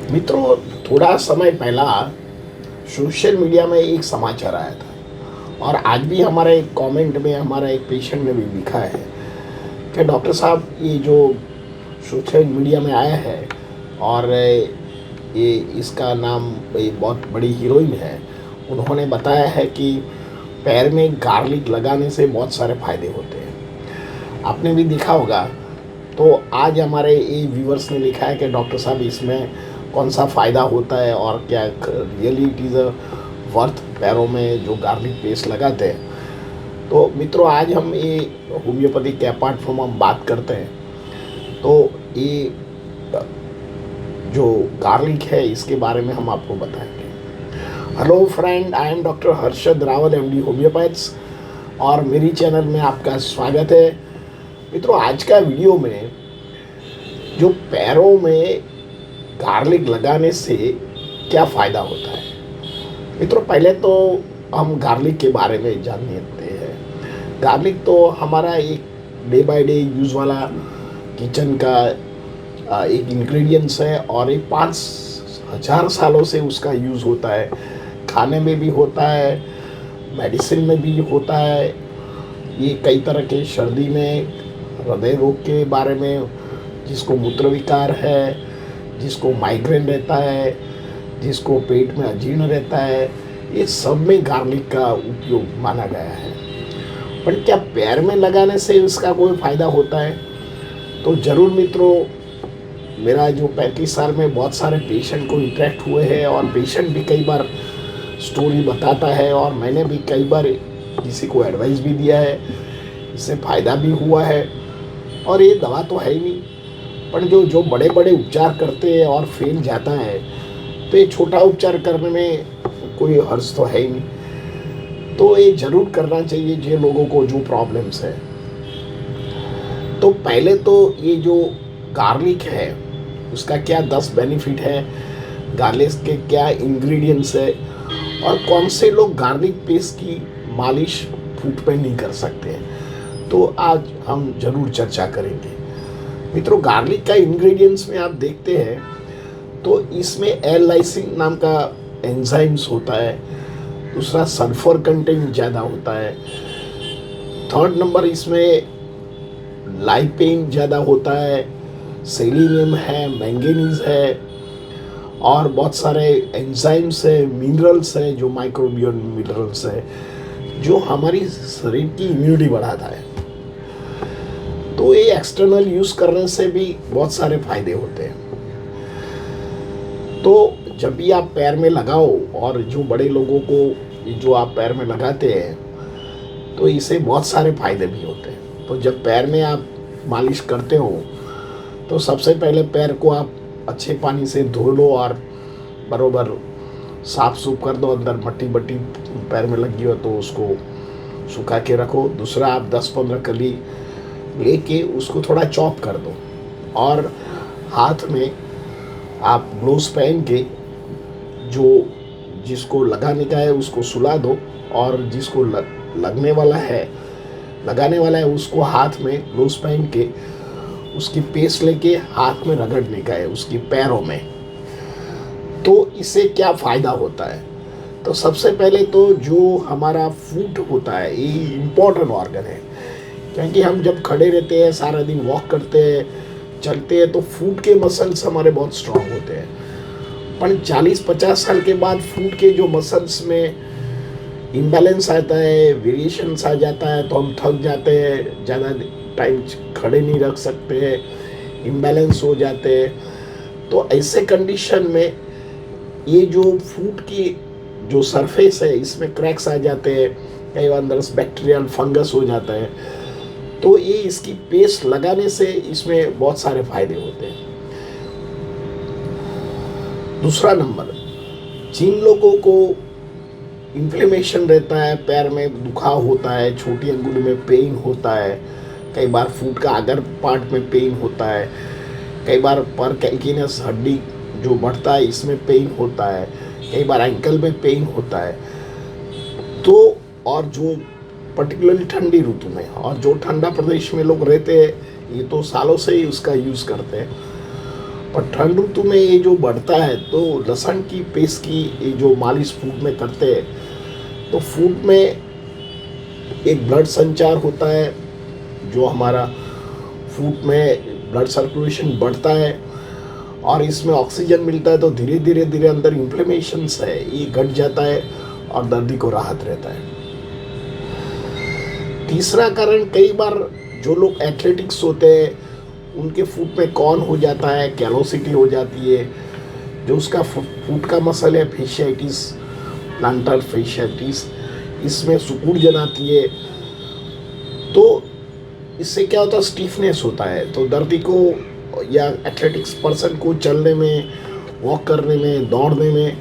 मित्रों, थोड़ा समय पहला सोशल मीडिया में एक समाचार आया था और आज भी हमारे एक कमेंट में हमारा एक पेशेंट ने भी लिखा है कि डॉक्टर साहब, ये जो सोशल मीडिया में आया है और ये इसका नाम, ये बहुत बड़ी हीरोइन है, उन्होंने बताया है कि पैर में गार्लिक लगाने से बहुत सारे फायदे होते हैं। आपने भी देखा होगा। तो आज हमारे ये व्यूवर्स ने लिखा है कि डॉक्टर साहब, इसमें कौन सा फ़ायदा होता है और क्या really it is a worth पैरों में जो गार्लिक पेस्ट लगाते हैं। तो मित्रों, आज हम ये होम्योपैथी के अपार्ट फ्रॉम हम बात करते हैं। तो ये जो गार्लिक है इसके बारे में हम आपको बताएंगे। Hello friend, I am doctor Harshad Rawal, MD homeopaths, और मेरी चैनल में आपका स्वागत है। मित्रों, आज का वीडियो में जो पैरों में गार्लिक लगाने से क्या फ़ायदा होता है। मित्रों, पहले तो हम गार्लिक के बारे में जान लेते हैं। गार्लिक तो हमारा एक डे बाय डे यूज़ वाला किचन का एक इंग्रेडिएंट्स है और एक 5,000 सालों से उसका यूज़ होता है। खाने में भी होता है, मेडिसिन में भी होता है। ये कई तरह के सर्दी में, हृदय रोग के बारे में, जिसको मूत्र विकार है, जिसको माइग्रेन रहता है, जिसको पेट में अजीर्ण रहता है, ये सब में गार्लिक का उपयोग माना गया है। पर क्या पैर में लगाने से इसका कोई फ़ायदा होता है? तो ज़रूर मित्रों, मेरा जो 35 साल में बहुत सारे पेशेंट को इंटरेक्ट हुए हैं और पेशेंट भी कई बार स्टोरी बताता है और मैंने भी कई बार किसी को एडवाइस भी दिया है, इससे फ़ायदा भी हुआ है। और ये दवा तो है ही नहीं, पर जो बड़े बड़े उपचार करते हैं और फेल जाता है, तो ये छोटा उपचार करने में कोई हर्ज तो है ही नहीं। तो ये ज़रूर करना चाहिए जिन लोगों को जो प्रॉब्लम्स है। तो पहले तो ये जो गार्लिक है उसका क्या 10 बेनिफिट है, गार्लिक के क्या इंग्रेडिएंट्स है और कौन से लोग गार्लिक पेस्ट की मालिश फूट पे नहीं कर सकते हैं, तो आज हम ज़रूर चर्चा करेंगे। मित्रों, गार्लिक का इंग्रेडिएंट्स में आप देखते हैं तो इसमें एल-लाइसिन नाम का एंजाइम्स होता है। दूसरा, सल्फर कंटेंट ज़्यादा होता है। थर्ड नंबर, इसमें लाइपेन ज़्यादा होता है, सेलेनियम है, मैंगनीज है और बहुत सारे एंजाइम्स है, मिनरल्स है, जो माइक्रोबियल मिनरल्स है, जो हमारी शरीर की इम्यूनिटी बढ़ाता है। तो ये एक्सटर्नल यूज़ करने से भी बहुत सारे फायदे होते हैं। तो जब भी आप पैर में लगाओ, और जो बड़े लोगों को जो आप पैर में लगाते हैं, तो इससे बहुत सारे फायदे भी होते हैं। तो जब पैर में आप मालिश करते हो तो सबसे पहले पैर को आप अच्छे पानी से धो लो और बरोबर साफ सूफ कर दो। अंदर मट्टी बट्टी पैर में लगी हो तो उसको सुखा के रखो। दूसरा, आप 10-15 कली लेके उसको थोड़ा चॉप कर दो और हाथ में आप ग्लोव्स पहन के जिसको लगाने का है उसको सुला दो, और जिसको लगाने वाला है उसको हाथ में ग्लोव्स पहन के उसकी पेस्ट लेके हाथ में रगड़ने का है उसकी पैरों में। तो इससे क्या फ़ायदा होता है? तो सबसे पहले तो जो हमारा फुट होता है, ये इम्पोर्टेंट ऑर्गन है, क्योंकि हम जब खड़े रहते हैं, सारा दिन वॉक करते हैं, चलते हैं, तो फुट के मसल्स हमारे बहुत स्ट्रांग होते हैं। पर 40-50 साल के बाद फुट के जो मसल्स में इम्बैलेंस आता है, वेरिएशंस आ जाता है, तो हम थक जाते हैं, ज़्यादा टाइम खड़े नहीं रख सकते हैं, इम्बैलेंस हो जाते हैं। तो ऐसे कंडीशन में ये जो फुट की जो सरफेस है इसमें क्रैक्स आ जाते हैं, कई बार अंदर बैक्टीरियल फंगस हो जाता है। तो ये इसकी पेस्ट लगाने से इसमें बहुत सारे फायदे होते हैं। दूसरा नंबर, जिन लोगों को इन्फ्लेमेशन रहता है, पैर में दुखाव होता है, छोटी अंगुली में पेन होता है, कई बार फुट का अगर पार्ट में पेन होता है, कई बार पर कैल्किनस हड्डी जो बढ़ता है इसमें पेन होता है, कई बार एंकल में पेन होता है। तो और जो पर्टिकुलरली ठंडी ऋतु में, और जो ठंडा प्रदेश में लोग रहते हैं ये तो सालों से ही उसका यूज़ करते हैं, पर ठंड ऋतु में ये जो बढ़ता है तो लहसुन की पेस्ट की ये जो मालिश फूट में करते हैं तो फूट में एक ब्लड संचार होता है, जो हमारा फूट में ब्लड सर्कुलेशन बढ़ता है और इसमें ऑक्सीजन मिलता है, तो धीरे धीरे अंदर इन्फ्लेमेशंस है ये घट जाता है और दर्दी को राहत रहता है। तीसरा कारण, कई बार जो लोग एथलेटिक्स होते हैं उनके फुट में कॉन हो जाता है, कैलोसिटी हो जाती है, जो उसका फुट का मसल है फेशियाइटिस, प्लांटर फेशियाइटिस, इसमें सिकुड़न आती है। तो इससे क्या होता है, स्टीफनेस होता है, तो दर्दी को या एथलेटिक्स पर्सन को चलने में, वॉक करने में, दौड़ने में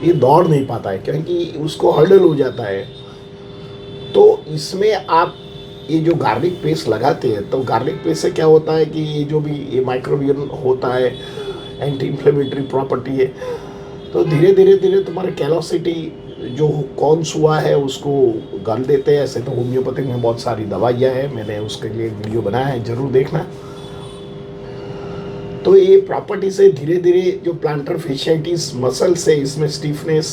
ये दौड़ नहीं पाता है क्योंकि उसको हर्डल हो जाता है। तो इसमें आप ये जो गार्लिक पेस्ट लगाते हैं, तो गार्लिक पेस्ट से क्या होता है कि ये जो भी ये माइक्रोबियल होता है, एंटी इन्फ्लेमेटरी प्रॉपर्टी है, तो धीरे धीरे तुम्हारे कैलोसिटी जो कॉन्स हुआ है उसको गल देते हैं। ऐसे तो होम्योपैथिक में बहुत सारी दवाइयाँ हैं, मैंने उसके लिए वीडियो बनाया है, ज़रूर देखना। तो ये प्रॉपर्टी से धीरे धीरे जो प्लांटर फेशियाइटिस मसल से इसमें स्टीफनेस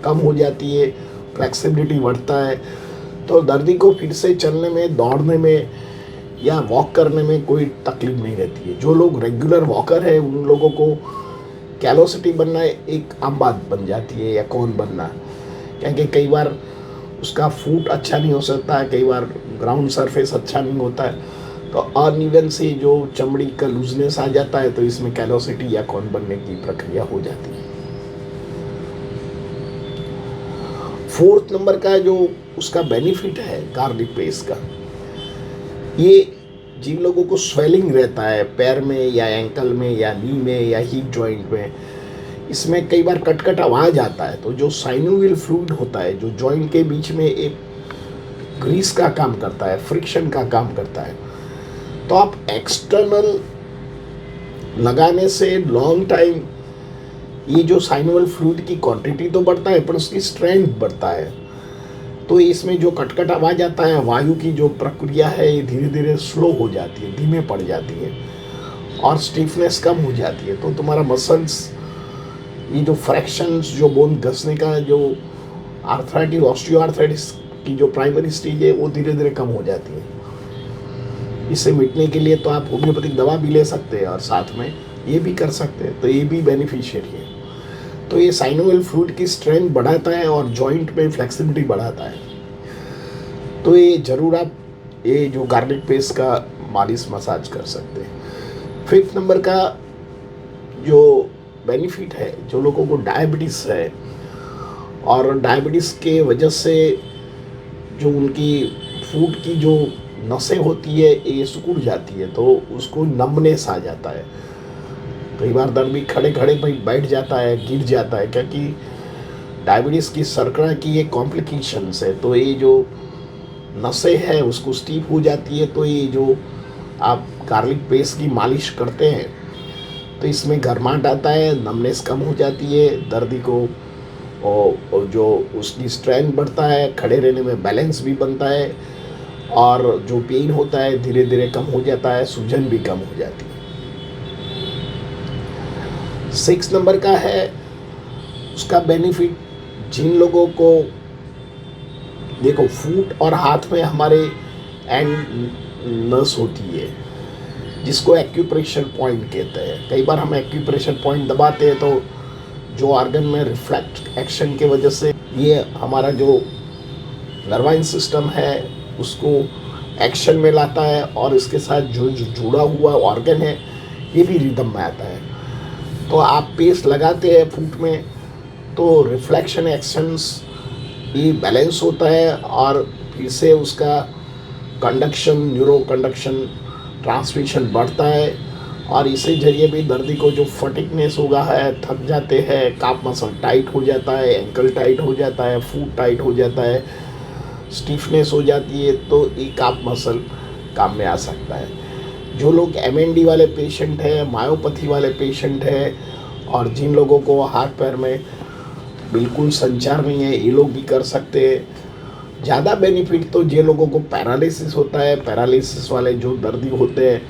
कम हो जाती है, फ्लेक्सिबिलिटी बढ़ता है, तो दर्दी को फिर से चलने में, दौड़ने में या वॉक करने में कोई तकलीफ नहीं रहती है। जो लोग रेगुलर वॉकर है उन लोगों को कैलोसिटी बनना एक आम बात बन जाती है, या कौन बनना, क्योंकि कई बार उसका फूट अच्छा नहीं हो सकता है, कई बार ग्राउंड सरफेस अच्छा नहीं होता है, तो अनइवन से जो चमड़ी का लूजनेस आ जाता है, तो इसमें कैलोसिटी या कौन बनने की प्रक्रिया हो जाती है। फोर्थ नंबर का जो उसका बेनिफिट है गार्लिक पेस्ट का, ये जिन लोगों को स्वेलिंग रहता है पैर में या एंकल में या नी में या हिप जॉइंट में, इसमें कई बार कटकट आवाज आता है, तो जो साइनोवियल फ्लूइड होता है जो जॉइंट के बीच में एक ग्रीस का काम करता है, फ्रिक्शन का काम करता है, तो आप एक्सटर्नल लगाने से लॉन्ग टाइम ये जो साइनोवियल फ्लूइड की क्वांटिटी तो बढ़ता है पर उसकी स्ट्रेंथ बढ़ता है। तो इसमें जो कटकट आवाज आता है, वायु की जो प्रक्रिया है ये धीरे धीरे स्लो हो जाती है, धीमे पड़ जाती है और स्टिफनेस कम हो जाती है। तो तुम्हारा मसल्स, ये जो फ्रैक्शंस, जो बोन घसने का जो आर्थराइटिस, ऑस्टियोआर्थराइटिस की जो प्राइमरी स्टेज है वो धीरे धीरे कम हो जाती है। इसे मिटने के लिए तो आप होम्योपैथिक दवा भी ले सकते हैं और साथ में ये भी कर सकते हैं, तो ये भी बेनिफिशियरी है। तो ये साइनोवियल फ्लूइड की स्ट्रेंथ बढ़ाता है और जॉइंट में फ्लेक्सिबिलिटी बढ़ाता है। तो ये ज़रूर आप ये जो गार्लिक पेस्ट का मालिश मसाज कर सकते हैं। फिफ्थ नंबर का जो बेनिफिट है, जो लोगों को डायबिटीज़ है और डायबिटीज़ के वजह से जो उनकी फूड की जो नसें होती है ये सिकुड़ जाती है, तो उसको नमनेस आ जाता है। कई बार दर्दी खड़े खड़े बैठ जाता है, गिर जाता है, क्योंकि डायबिटीज़ की सर्करा की ये कॉम्प्लिकेशंस है। तो ये जो नसें है उसको स्टीफ हो जाती है। तो ये जो आप गार्लिक पेस्ट की मालिश करते हैं तो इसमें गर्माहट आता है, नमनेस कम हो जाती है, दर्दी को और जो उसकी स्ट्रेंथ बढ़ता है, खड़े रहने में बैलेंस भी बनता है और जो पेन होता है धीरे धीरे कम हो जाता है, सूजन भी कम हो जाती है। 6 नंबर का है उसका बेनिफिट, जिन लोगों को देखो फूट और हाथ में हमारे एंड नस होती है जिसको एक्यूप्रेशर पॉइंट कहते हैं। कई बार हम एक्यूप्रेशर पॉइंट दबाते हैं तो जो ऑर्गन में रिफ्लेक्ट एक्शन के वजह से ये हमारा जो नर्वाइन सिस्टम है उसको एक्शन में लाता है और इसके साथ जो जुड़ा हुआ ऑर्गन है ये भी रिदम में आता है। तो आप पेस्ट लगाते हैं फूट में तो रिफ्लेक्शन एक्शंस ये बैलेंस होता है और फिर से उसका कंडक्शन, न्यूरो कंडक्शन, ट्रांसमिशन बढ़ता है और इसी जरिए भी दर्दी को जो फटिकनेस होगा है, थक जाते हैं, काफ मसल टाइट हो जाता है, एंकल टाइट हो जाता है, फूट टाइट हो जाता है, स्टिफनेस हो जाती है, तो ये काफ मसल काम में आ सकता है। जो लोग MND वाले पेशेंट हैं, मायोपैथी वाले पेशेंट हैं, और जिन लोगों को हाथ पैर में बिल्कुल संचार नहीं है, ये लोग भी कर सकते हैं। ज़्यादा बेनिफिट तो जिन लोगों को पैरालिसिस होता है, पैरालिसिस वाले जो दर्दी होते हैं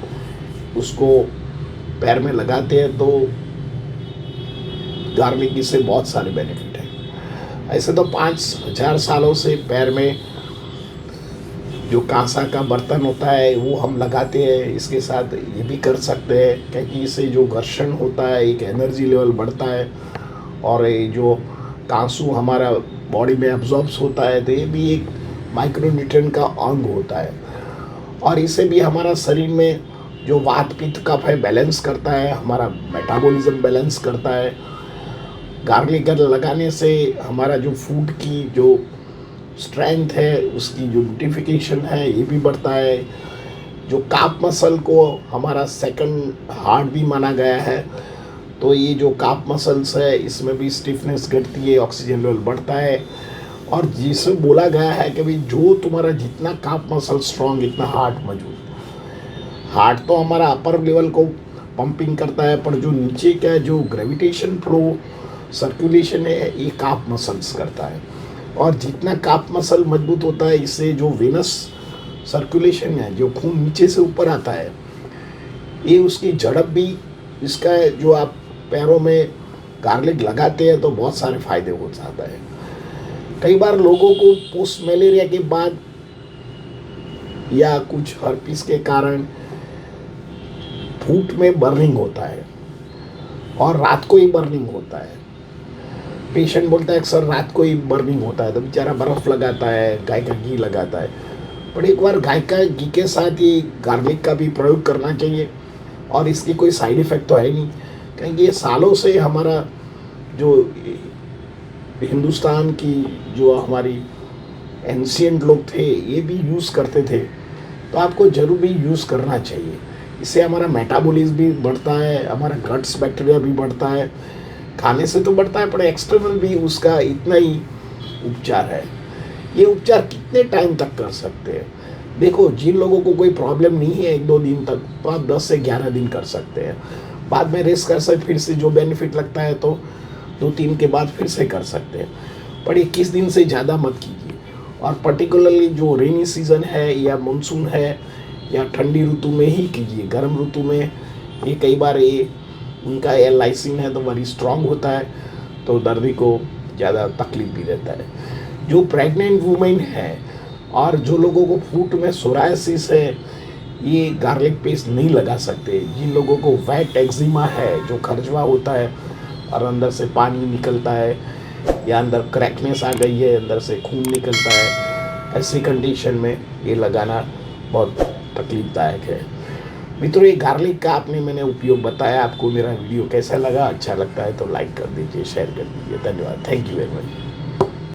उसको पैर में लगाते हैं तो गार्लिक से बहुत सारे बेनिफिट हैं। ऐसे तो 5000 सालों से पैर में जो कांसा का बर्तन होता है वो हम लगाते हैं, इसके साथ ये भी कर सकते हैं, क्योंकि इससे जो घर्षण होता है एक एनर्जी लेवल बढ़ता है, और ये जो कांसू हमारा बॉडी में एब्जॉर्ब्स होता है तो ये भी एक माइक्रोन्यूट्रिएंट का अंग होता है, और इससे भी हमारा शरीर में जो वात पित्त कफ है बैलेंस करता है, हमारा मेटाबॉलिज्म बैलेंस करता है। गार्लिक लगाने से हमारा जो फूड की जो स्ट्रेंथ है, उसकी जो न्यूट्रिफिकेशन है ये भी बढ़ता है। जो काफ मसल को हमारा सेकंड हार्ट भी माना गया है, तो ये जो काफ मसल्स है इसमें भी स्टिफनेस घटती है, ऑक्सीजन लेवल बढ़ता है, और जिसे बोला गया है कि भाई जो तुम्हारा जितना काफ मसल स्ट्रॉन्ग इतना हार्ट मजबूत। हार्ट तो हमारा अपर लेवल को पंपिंग करता है, पर जो नीचे का जो ग्रेविटेशन फ्लो सर्कुलेशन है ये काफ मसल्स करता है, और जितना काफ मसल मजबूत होता है इससे जो वेनस सर्कुलेशन है, जो खून नीचे से ऊपर आता है, ये उसकी झड़प भी, इसका जो आप पैरों में गार्लिक लगाते हैं तो बहुत सारे फायदे हो जाता है। कई बार लोगों को पोस्ट मलेरिया के बाद या कुछ हर्पिस के कारण फूट में बर्निंग होता है, और रात को ही बर्निंग होता है। पेशेंट बोलता है सर रात को ही बर्निंग होता है, तो बेचारा बर्फ़ लगाता है, गाय का घी लगाता है, पर एक बार गाय का घी के साथ ही गार्लिक का भी प्रयोग करना चाहिए, और इसकी कोई साइड इफ़ेक्ट तो है नहीं, क्योंकि ये सालों से हमारा जो हिंदुस्तान की जो हमारी एंशिएंट लोग थे ये भी यूज़ करते थे, तो आपको ज़रूर भी यूज़ करना चाहिए। इससे हमारा मेटाबॉलिज्म भी बढ़ता है, हमारा गट्स बैक्टीरिया भी बढ़ता है, खाने से तो बढ़ता है पर एक्सटर्नल भी उसका इतना ही उपचार है। ये उपचार कितने टाइम तक कर सकते हैं? देखो, जिन लोगों को कोई प्रॉब्लम नहीं है 1-2 दिन तक, तो आप 10 से 11 दिन कर सकते हैं, बाद में रेस्ट कर सकते, फिर से जो बेनिफिट लगता है तो 2-3 के बाद फिर से कर सकते हैं, पर 21 दिन से ज़्यादा मत कीजिए। और पर्टिकुलरली जो रेनी सीज़न है या मानसून है या ठंडी ऋतु में ही कीजिए। गर्म ऋतु में ये कई बार ये उनका एल-लाइसिन है तो वेरी स्ट्रांग होता है, तो दर्दी को ज़्यादा तकलीफ भी रहता है। जो प्रेग्नेंट वुमेन है और जो लोगों को फूट में सोरायसिस है, ये गार्लिक पेस्ट नहीं लगा सकते। जिन लोगों को वेट एक्जिमा है, जो खरजवा होता है और अंदर से पानी निकलता है, या अंदर क्रैकनेस आ गई है, अंदर से खून निकलता है, ऐसी कंडीशन में ये लगाना बहुत तकलीफदायक है। मित्रों, ये गार्लिक का मैंने उपयोग बताया। आपको मेरा वीडियो कैसा लगा? अच्छा लगता है तो लाइक कर दीजिए, शेयर कर दीजिए। धन्यवाद। Thank you very much.